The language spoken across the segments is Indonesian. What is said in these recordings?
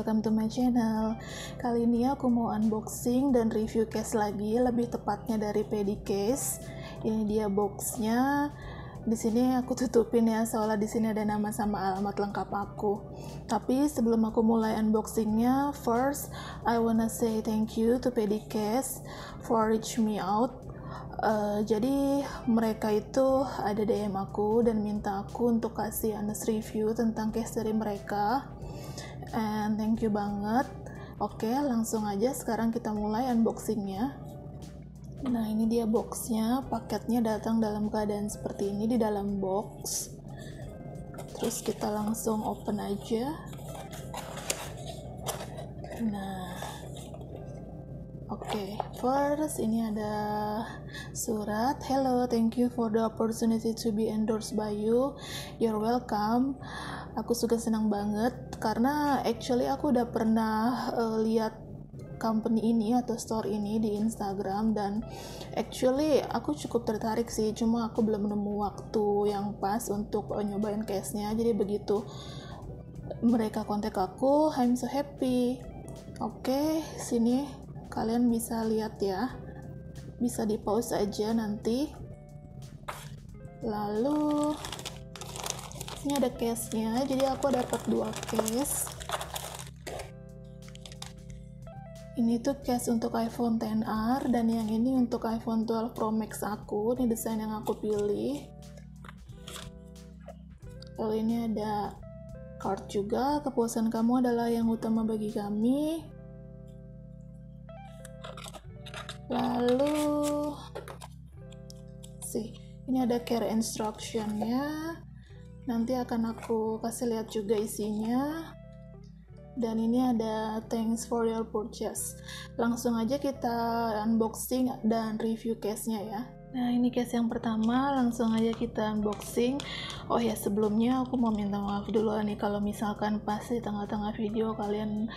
welcome to my channel. Kali ini aku mau unboxing dan review case lagi, lebih tepatnya dari Pedicase. Ini dia boxnya. Di sini aku tutupin ya, soalnya di sini ada nama sama alamat lengkap aku. Tapi sebelum aku mulai unboxingnya, first I wanna say thank you to Pedicase for reach me out. Jadi mereka itu ada DM aku dan minta aku untuk kasih honest review tentang case dari mereka, and thank you banget. Oke, langsung aja sekarang kita mulai unboxingnya. Nah, ini dia boxnya. Paketnya datang dalam keadaan seperti ini di dalam box. Terus kita langsung open aja. Nah, oke, first ini ada surat. Hello, thank you for the opportunity to be endorsed by you. You're welcome. Aku juga senang banget karena actually aku udah pernah lihat company ini atau store ini di Instagram, dan actually aku cukup tertarik sih, cuma aku belum nemu waktu yang pas untuk nyobain case-nya. Jadi begitu mereka kontak aku, I'm so happy. Oke, sini kalian bisa lihat ya, bisa di pause aja nanti. Lalu ini ada case-nya, jadi aku dapat 2 case. Ini tuh case untuk iPhone XR, dan yang ini untuk iPhone 12 Pro Max aku. Ini desain yang aku pilih. Lalu ini ada card juga, kepuasan kamu adalah yang utama bagi kami. Lalu ini ada care instruction-nya, nanti akan aku kasih lihat juga isinya. Dan ini ada thanks for your purchase. Langsung aja kita unboxing dan review case-nya ya. Nah, ini case yang pertama, langsung aja kita unboxing. Oh ya, sebelumnya aku mau minta maaf dulu nih kalau misalkan pas di tengah-tengah video kalian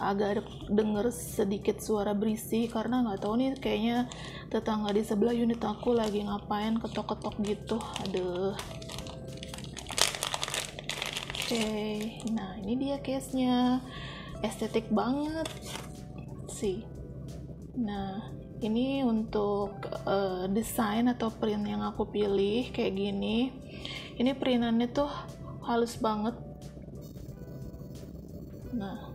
agak denger sedikit suara berisik, karena nggak tahu nih, kayaknya tetangga di sebelah unit aku lagi ngapain, ketok-ketok gitu. Aduh. Oke, nah ini dia case-nya, estetik banget sih. Nah, ini untuk desain atau print yang aku pilih kayak gini. Ini printannya tuh halus banget. Nah,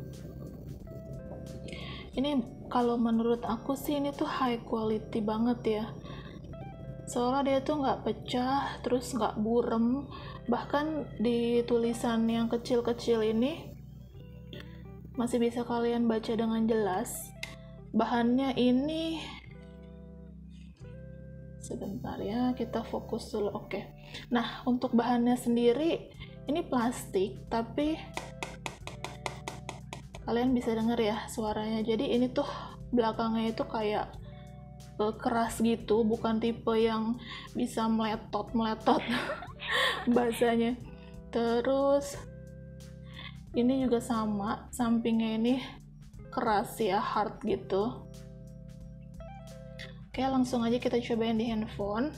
ini kalau menurut aku sih ini tuh high quality banget ya. Soalnya dia tuh nggak pecah, terus nggak burem. Bahkan di tulisan yang kecil-kecil ini masih bisa kalian baca dengan jelas. Bahannya ini, sebentar ya, kita fokus dulu. Oke. Nah, untuk bahannya sendiri ini plastik, tapi kalian bisa denger ya suaranya. Jadi ini tuh belakangnya itu kayak keras gitu, bukan tipe yang bisa meletot bahasanya. Terus ini juga sama, sampingnya ini keras ya, hard gitu. Oke, langsung aja kita cobain di handphone.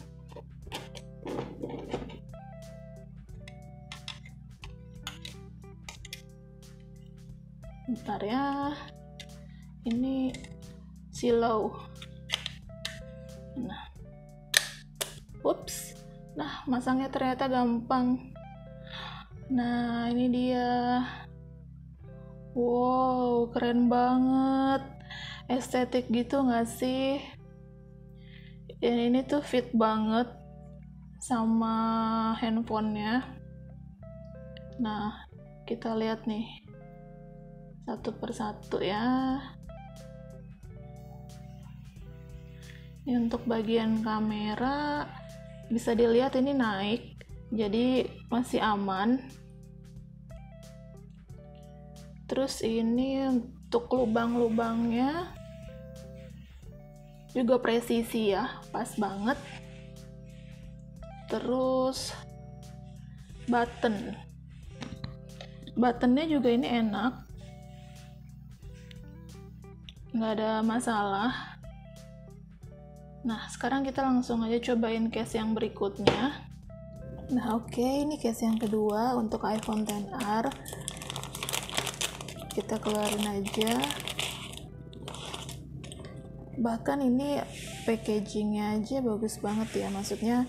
Bentar ya, ini silau. Nah, ups, nah masangnya ternyata gampang. Nah, ini dia. Wow, keren banget, estetik gitu nggak sih? Dan ini tuh fit banget sama handphonenya. Nah, kita lihat nih satu persatu ya. Ini untuk bagian kamera, bisa dilihat ini naik, jadi masih aman. Terus ini untuk lubang-lubangnya juga presisi ya, pas banget. Terus buttonnya juga ini enak, nggak ada masalah. Nah, sekarang kita langsung aja cobain case yang berikutnya. Nah, oke, ini case yang kedua untuk iPhone XR. kita keluarin aja. Bahkan ini packagingnya aja bagus banget ya, maksudnya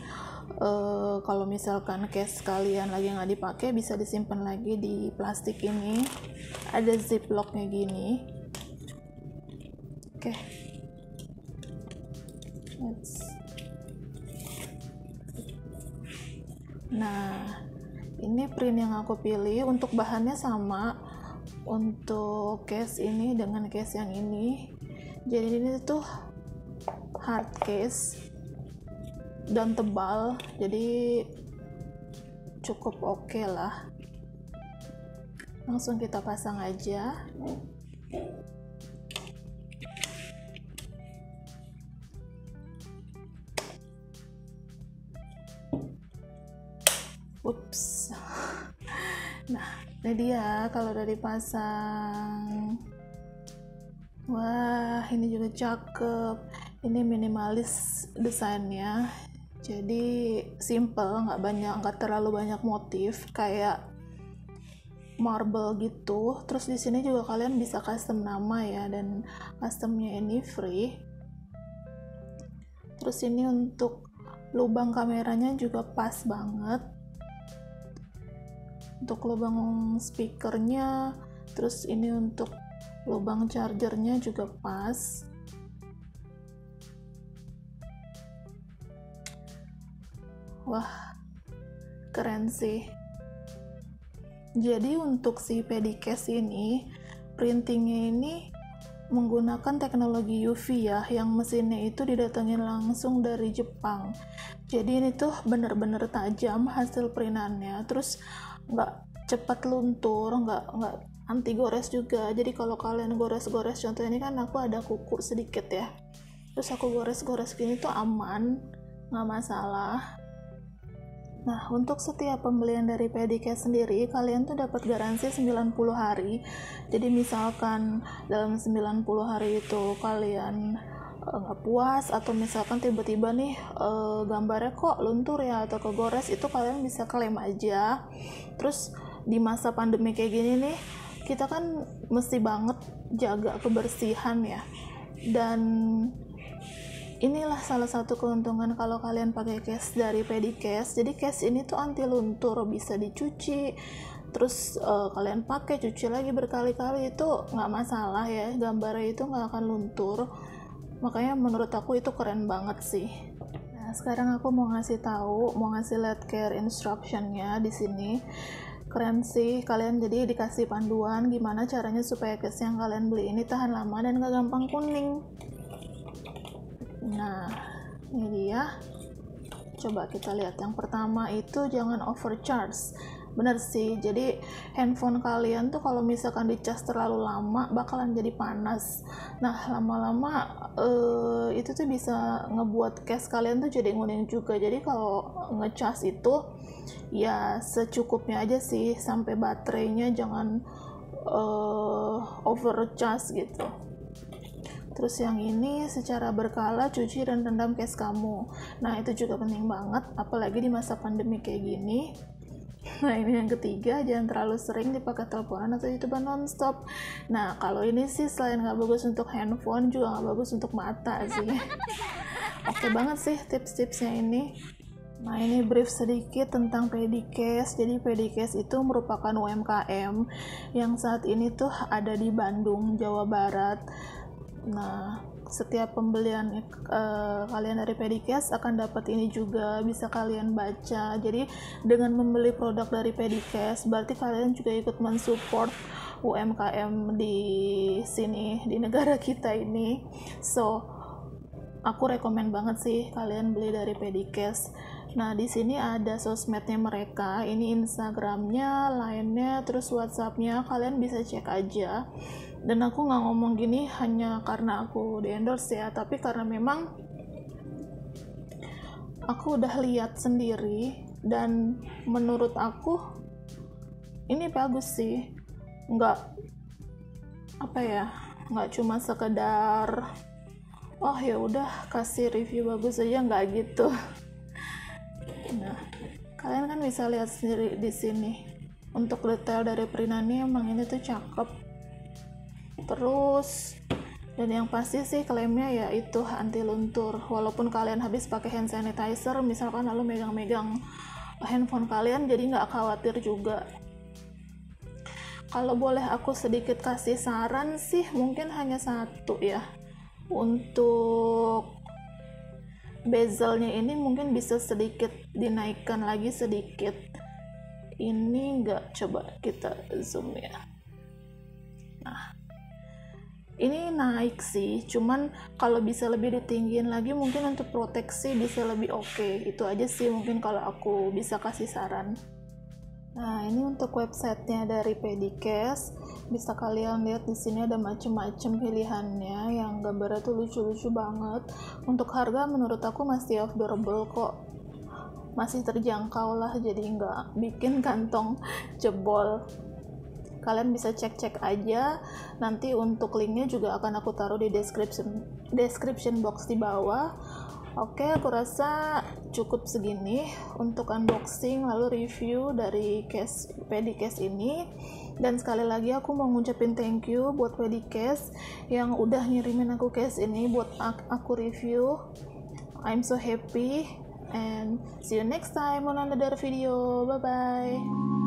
kalau misalkan case kalian lagi nggak dipakai bisa disimpan lagi di plastik ini. Ada ziplocknya gini. Oke. Nah, ini print yang aku pilih. Untuk bahannya sama untuk case ini dengan case yang ini. Jadi ini tuh hard case dan tebal, jadi cukup oke lah. Langsung kita pasang aja. Ups. Nah, ini dia kalau udah dipasang. Wah, ini juga cakep. Ini minimalis desainnya, jadi simple, nggak terlalu banyak motif kayak marble gitu. Terus di sini juga kalian bisa custom nama ya, dan customnya ini free. Terus ini untuk lubang kameranya juga pas banget. Untuk lubang speakernya, terus ini untuk lubang chargernya juga pas. Wah, keren sih. Jadi untuk si pedicase ini, printingnya ini menggunakan teknologi UV ya, yang mesinnya itu didatengin langsung dari Jepang. Jadi ini tuh bener-bener tajam hasil printannya, terus nggak cepat luntur, nggak anti gores juga. Jadi kalau kalian gores-gores, contohnya ini kan aku ada kuku sedikit ya, terus aku gores-gores gini tuh aman, nggak masalah. Nah, untuk setiap pembelian dari pedicase sendiri, kalian tuh dapat garansi 90 hari. Jadi misalkan dalam 90 hari itu kalian nggak puas, atau misalkan tiba-tiba nih gambarnya kok luntur ya atau kegores, itu kalian bisa klaim aja. Terus di masa pandemi kayak gini nih, kita kan mesti banget jaga kebersihan ya, dan inilah salah satu keuntungan kalau kalian pakai case dari pedicase. Jadi case ini tuh anti luntur, bisa dicuci, terus kalian pakai cuci lagi berkali-kali, itu nggak masalah ya, gambarnya itu nggak akan luntur. Makanya menurut aku itu keren banget sih. Nah, sekarang aku mau ngasih lihat care instructionnya di sini. Keren sih, kalian jadi dikasih panduan gimana caranya supaya case yang kalian beli ini tahan lama dan gak gampang kuning. Nah, ini dia. Coba kita lihat. Yang pertama itu jangan overcharge. Bener sih, jadi handphone kalian tuh kalau misalkan dicas terlalu lama bakalan jadi panas. Nah, lama-lama itu tuh bisa ngebuat case kalian tuh jadi nguning juga. Jadi kalau ngecas itu ya secukupnya aja sih, sampai baterainya jangan overcharge gitu. Terus yang ini secara berkala cuci dan rendam case kamu. Nah, itu juga penting banget, apalagi di masa pandemi kayak gini. Nah, ini yang ketiga, jangan terlalu sering dipakai teleponan atau YouTuber nonstop. Nah, kalau ini sih selain nggak bagus untuk handphone, juga nggak bagus untuk mata sih. Oke banget sih tips-tipsnya ini. Nah, ini brief sedikit tentang pedicase. Jadi pedicase itu merupakan UMKM yang saat ini tuh ada di Bandung, Jawa Barat. Nah, setiap pembelian kalian dari pedicase akan dapat ini juga, bisa kalian baca. Jadi dengan membeli produk dari pedicase berarti kalian juga ikut mensupport UMKM di sini, di negara kita ini. So, aku rekomen banget sih kalian beli dari pedicase. Nah, di sini ada sosmednya mereka, ini Instagramnya, Line-nya, terus WhatsApp-nya, kalian bisa cek aja. Dan aku nggak ngomong gini hanya karena aku di endorse ya, tapi karena memang aku udah lihat sendiri dan menurut aku ini bagus sih. Nggak cuma sekedar oh ya udah kasih review bagus aja, nggak gitu. Nah, kalian kan bisa lihat sendiri di sini. Untuk detail dari printannya emang ini tuh cakep. Terus dan yang pasti sih klaimnya ya itu anti luntur, walaupun kalian habis pakai hand sanitizer misalkan lalu megang-megang handphone kalian, jadi nggak khawatir juga. Kalau boleh aku sedikit kasih saran sih, mungkin hanya satu ya, untuk bezelnya ini mungkin bisa sedikit dinaikkan lagi sedikit. Ini nggak, coba kita zoom ya. Nah, ini naik sih, cuman kalau bisa lebih ditinggiin lagi mungkin untuk proteksi bisa lebih oke. Itu aja sih mungkin kalau aku bisa kasih saran. Nah, ini untuk websitenya dari Pedicase. Bisa kalian lihat di sini ada macam-macam pilihannya yang gambarnya tuh lucu-lucu banget. Untuk harga menurut aku masih affordable kok. Masih terjangkau lah, jadi nggak bikin kantong jebol. Kalian bisa cek-cek aja. Nanti untuk linknya juga akan aku taruh di description box di bawah. Oke, aku rasa cukup segini untuk unboxing lalu review dari case Pedicase ini. Dan sekali lagi aku mau ngucapin thank you buat Pedicase yang udah ngirimin aku case ini buat aku review. I'm so happy and see you next time on another video. Bye bye.